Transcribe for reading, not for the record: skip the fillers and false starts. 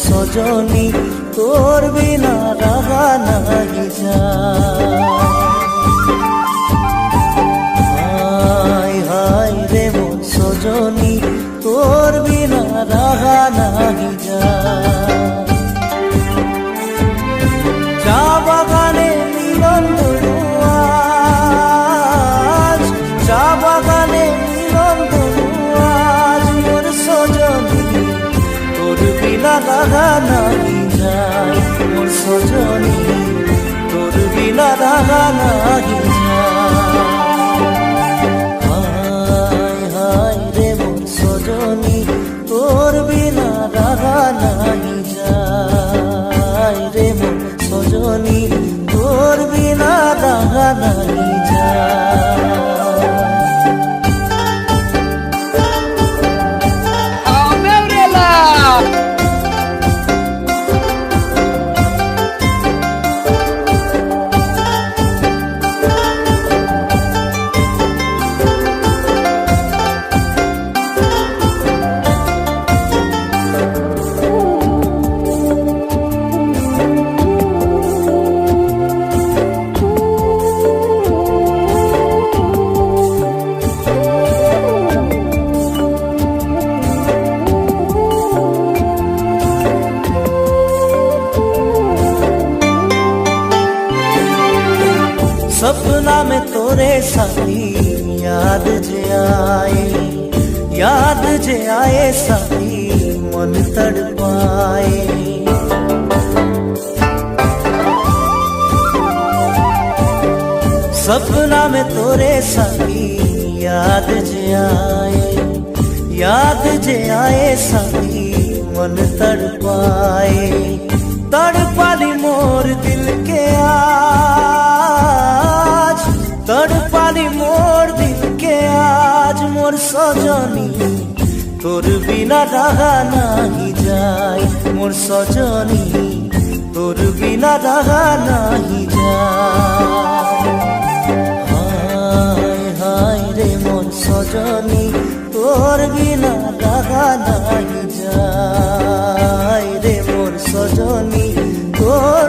সজনী তোর বিনা রাহা নাহি যায়, হায় রে মোর সজনী তোর বিনা রাহা নাহি যায়। চা বাগানে মিলন ধনু আজ, চা বাগানে মিলন ধনু আজ, মোর সজনী তোর বিনা রাহা নাহি যায়, মোর সজনী তোর বিনা রাহা নাহি যায়। হায় হায় রে মোর সজনী তোর বিনা রাহা নাহি যায়, রে মোর সজনী তোর বিনা রাহা নাহি যায়। सपना में तोरे साथी याद जे आए साथी मन तड़पाए। सपना में तोरे साथी याद जे आए साथी मन तड़पाए। तड़पाली मोर दिल के आज, तड़पाली मोर दिल के आज, मोर सजनी तोर बिना रहा नाही जाय, मोर सजनी तोर बिना रहा नाही जाय। हाय हाय रे मोर सजनी तोर बिना रहा नाही जाय, रे मोर सजनी तोर